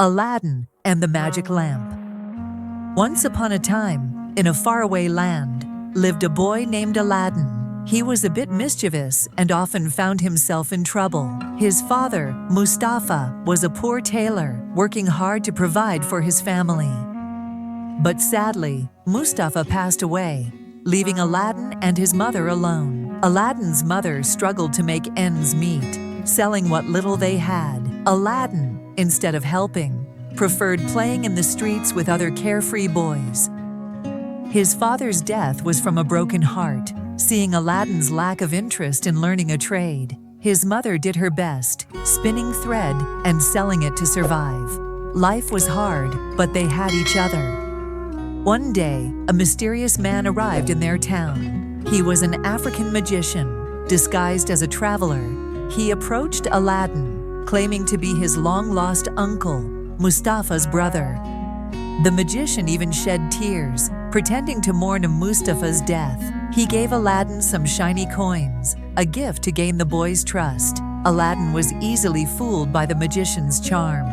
Aladdin and the Magic Lamp. Once upon a time, in a faraway land, lived a boy named Aladdin. He was a bit mischievous and often found himself in trouble. His father, Mustafa, was a poor tailor, working hard to provide for his family. But sadly, Mustafa passed away, leaving Aladdin and his mother alone. Aladdin's mother struggled to make ends meet, selling what little they had. Aladdin, instead of helping, preferred playing in the streets with other carefree boys. His father's death was from a broken heart. Seeing Aladdin's lack of interest in learning a trade, his mother did her best, spinning thread and selling it to survive. Life was hard, but they had each other. One day, a mysterious man arrived in their town. He was an African magician, disguised as a traveler. He approached Aladdin, claiming to be his long-lost uncle, Mustafa's brother. The magician even shed tears, pretending to mourn Mustafa's death. He gave Aladdin some shiny coins, a gift to gain the boy's trust. Aladdin was easily fooled by the magician's charm.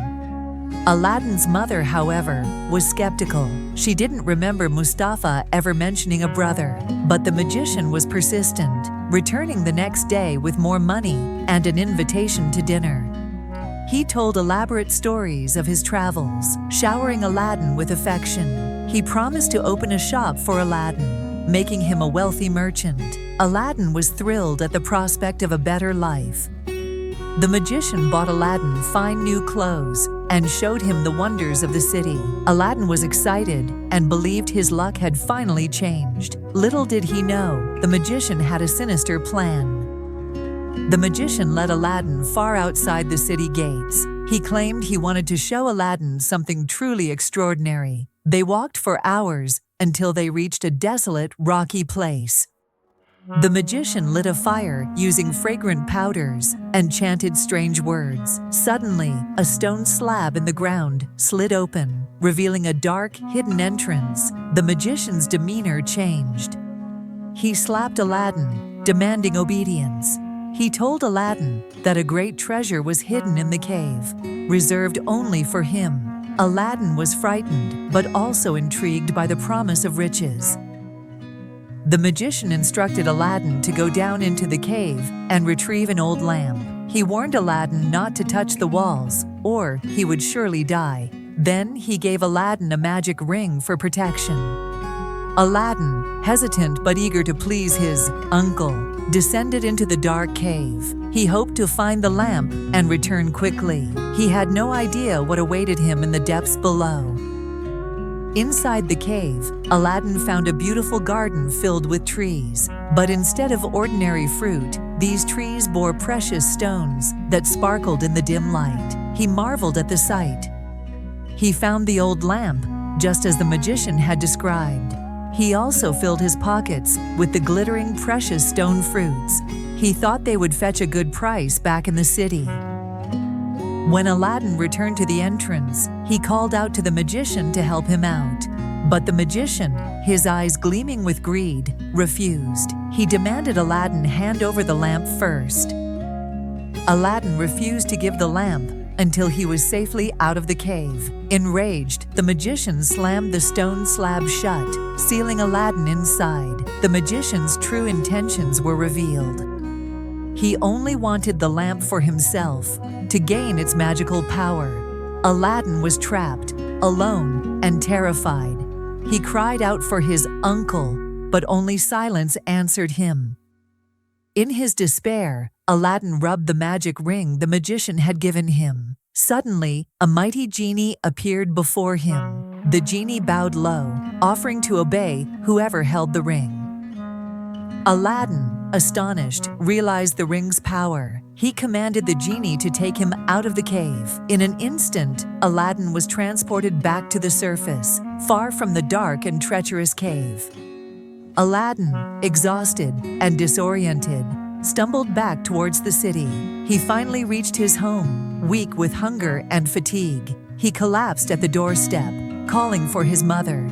Aladdin's mother, however, was skeptical. She didn't remember Mustafa ever mentioning a brother, but the magician was persistent, returning the next day with more money and an invitation to dinner. He told elaborate stories of his travels, showering Aladdin with affection. He promised to open a shop for Aladdin, making him a wealthy merchant. Aladdin was thrilled at the prospect of a better life. The magician bought Aladdin fine new clothes and showed him the wonders of the city. Aladdin was excited and believed his luck had finally changed. Little did he know, the magician had a sinister plan. The magician led Aladdin far outside the city gates. He claimed he wanted to show Aladdin something truly extraordinary. They walked for hours until they reached a desolate, rocky place. The magician lit a fire using fragrant powders and chanted strange words. Suddenly, a stone slab in the ground slid open, revealing a dark, hidden entrance. The magician's demeanor changed. He slapped Aladdin, demanding obedience. He told Aladdin that a great treasure was hidden in the cave, reserved only for him. Aladdin was frightened, but also intrigued by the promise of riches. The magician instructed Aladdin to go down into the cave and retrieve an old lamp. He warned Aladdin not to touch the walls, or he would surely die. Then he gave Aladdin a magic ring for protection. Aladdin, hesitant but eager to please his uncle, descended into the dark cave. He hoped to find the lamp and return quickly. He had no idea what awaited him in the depths below. Inside the cave, Aladdin found a beautiful garden filled with trees. But instead of ordinary fruit, these trees bore precious stones that sparkled in the dim light. He marveled at the sight. He found the old lamp, just as the magician had described. He also filled his pockets with the glittering precious stone fruits. He thought they would fetch a good price back in the city. When Aladdin returned to the entrance, he called out to the magician to help him out. But the magician, his eyes gleaming with greed, refused. He demanded Aladdin hand over the lamp first. Aladdin refused to give the lamp until he was safely out of the cave. Enraged, the magician slammed the stone slab shut, sealing Aladdin inside. The magician's true intentions were revealed. He only wanted the lamp for himself, to gain its magical power. Aladdin was trapped, alone, and terrified. He cried out for his uncle, but only silence answered him. In his despair, Aladdin rubbed the magic ring the magician had given him. Suddenly, a mighty genie appeared before him. The genie bowed low, offering to obey whoever held the ring. Aladdin, astonished, realized the ring's power. He commanded the genie to take him out of the cave. In an instant, Aladdin was transported back to the surface, far from the dark and treacherous cave. Aladdin, exhausted and disoriented, stumbled back towards the city. He finally reached his home, weak with hunger and fatigue. He collapsed at the doorstep, calling for his mother.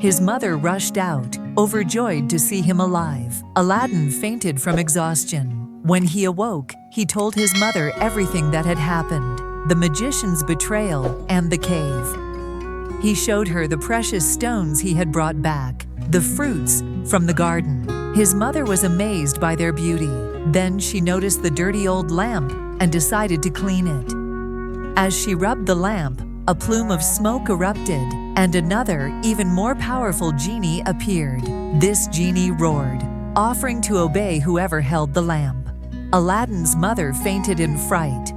His mother rushed out, overjoyed to see him alive. Aladdin fainted from exhaustion. When he awoke, he told his mother everything that had happened. the magician's betrayal, and the cave. He showed her the precious stones he had brought back, the fruits from the garden. His mother was amazed by their beauty. Then she noticed the dirty old lamp and decided to clean it. As she rubbed the lamp, a plume of smoke erupted, and another, even more powerful genie appeared. This genie roared, offering to obey whoever held the lamp. Aladdin's mother fainted in fright.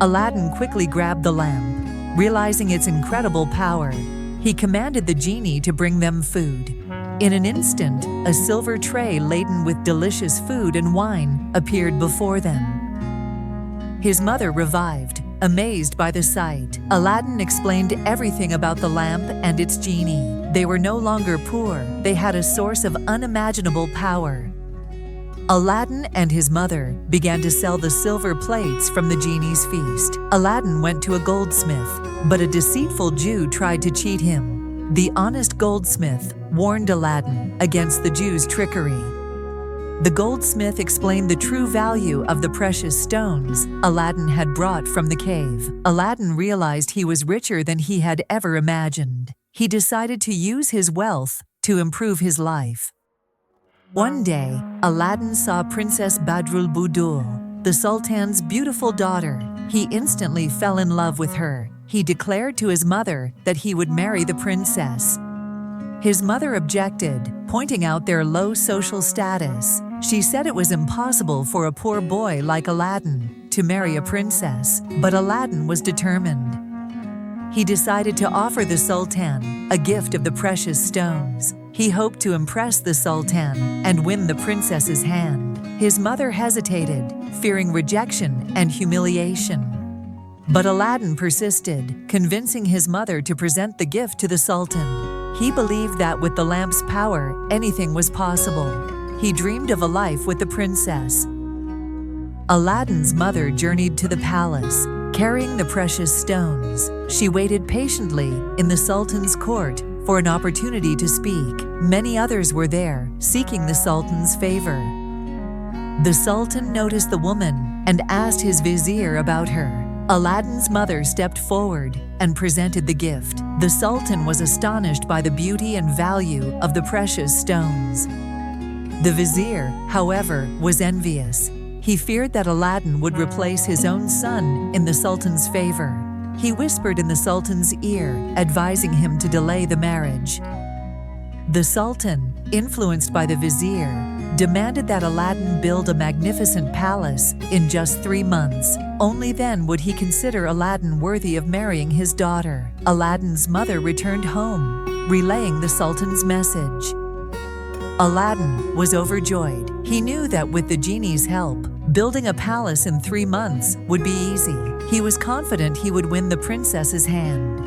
Aladdin quickly grabbed the lamp. Realizing its incredible power, he commanded the genie to bring them food. In an instant, a silver tray laden with delicious food and wine appeared before them. His mother revived, amazed by the sight. Aladdin explained everything about the lamp and its genie. They were no longer poor, they had a source of unimaginable power. Aladdin and his mother began to sell the silver plates from the genie's feast. Aladdin went to a goldsmith, but a deceitful Jew tried to cheat him. The honest goldsmith warned Aladdin against the Jew's trickery. The goldsmith explained the true value of the precious stones Aladdin had brought from the cave. Aladdin realized he was richer than he had ever imagined. He decided to use his wealth to improve his life. One day, Aladdin saw Princess Badrul Budur, the Sultan's beautiful daughter. He instantly fell in love with her. He declared to his mother that he would marry the princess. His mother objected, pointing out their low social status. She said it was impossible for a poor boy like Aladdin to marry a princess, but Aladdin was determined. He decided to offer the Sultan a gift of the precious stones. He hoped to impress the Sultan and win the princess's hand. His mother hesitated, fearing rejection and humiliation. But Aladdin persisted, convincing his mother to present the gift to the Sultan. He believed that with the lamp's power, anything was possible. He dreamed of a life with the princess. Aladdin's mother journeyed to the palace, carrying the precious stones. She waited patiently in the Sultan's court for an opportunity to speak. Many others were there, seeking the Sultan's favor. The Sultan noticed the woman and asked his vizier about her. Aladdin's mother stepped forward and presented the gift. The Sultan was astonished by the beauty and value of the precious stones. The vizier, however, was envious. He feared that Aladdin would replace his own son in the Sultan's favor. He whispered in the Sultan's ear, advising him to delay the marriage. The Sultan, influenced by the vizier, demanded that Aladdin build a magnificent palace in just 3 months. Only then would he consider Aladdin worthy of marrying his daughter. Aladdin's mother returned home, relaying the Sultan's message. Aladdin was overjoyed. He knew that with the genie's help, building a palace in 3 months would be easy. He was confident he would win the princess's hand.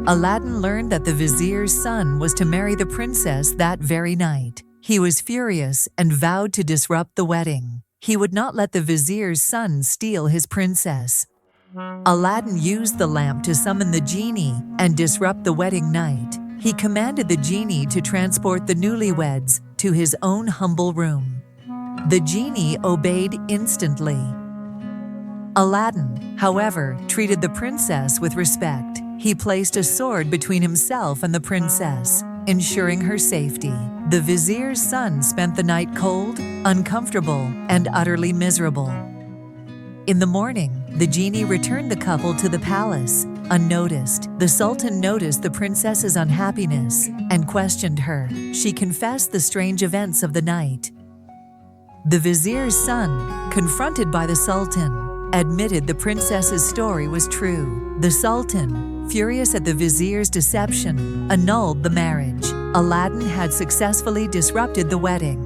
Aladdin learned that the vizier's son was to marry the princess that very night. He was furious and vowed to disrupt the wedding. He would not let the vizier's son steal his princess. Aladdin used the lamp to summon the genie and disrupt the wedding night. He commanded the genie to transport the newlyweds to his own humble room. The genie obeyed instantly. Aladdin, however, treated the princess with respect. He placed a sword between himself and the princess, ensuring her safety. The vizier's son spent the night cold, uncomfortable, and utterly miserable. In the morning, the genie returned the couple to the palace, unnoticed. The Sultan noticed the princess's unhappiness and questioned her. She confessed the strange events of the night. The vizier's son, confronted by the Sultan, admitted the princess's story was true. The Sultan, furious at the vizier's deception, annulled the marriage. Aladdin had successfully disrupted the wedding.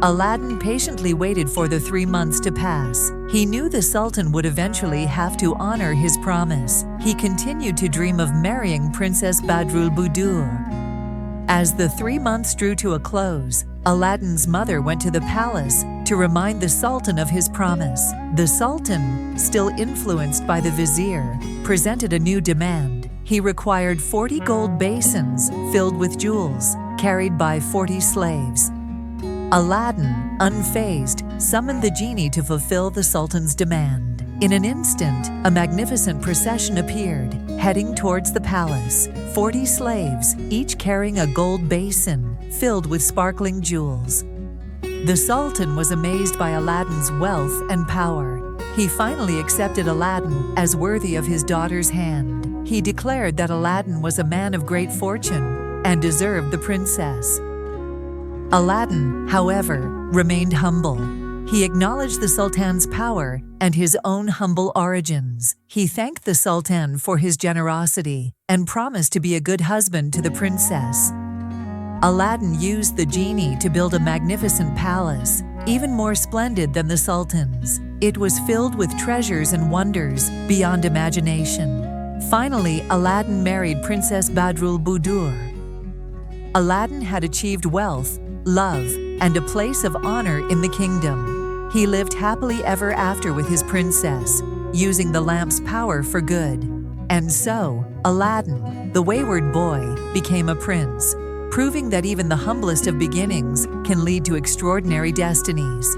Aladdin patiently waited for the 3 months to pass. He knew the Sultan would eventually have to honor his promise. He continued to dream of marrying Princess Badrul Budur. As the 3 months drew to a close, Aladdin's mother went to the palace to remind the Sultan of his promise. The Sultan, still influenced by the vizier, presented a new demand. He required 40 gold basins filled with jewels, carried by 40 slaves. Aladdin, unfazed, summoned the genie to fulfill the Sultan's demand. In an instant, a magnificent procession appeared, heading towards the palace. 40 slaves, each carrying a gold basin filled with sparkling jewels. The Sultan was amazed by Aladdin's wealth and power. He finally accepted Aladdin as worthy of his daughter's hand. He declared that Aladdin was a man of great fortune and deserved the princess. Aladdin, however, remained humble. He acknowledged the Sultan's power and his own humble origins. He thanked the Sultan for his generosity and promised to be a good husband to the princess. Aladdin used the genie to build a magnificent palace, even more splendid than the Sultan's. It was filled with treasures and wonders beyond imagination. Finally, Aladdin married Princess Badrul Budur. Aladdin had achieved wealth, love, and a place of honor in the kingdom. He lived happily ever after with his princess, using the lamp's power for good. And so, Aladdin, the wayward boy, became a prince, proving that even the humblest of beginnings can lead to extraordinary destinies.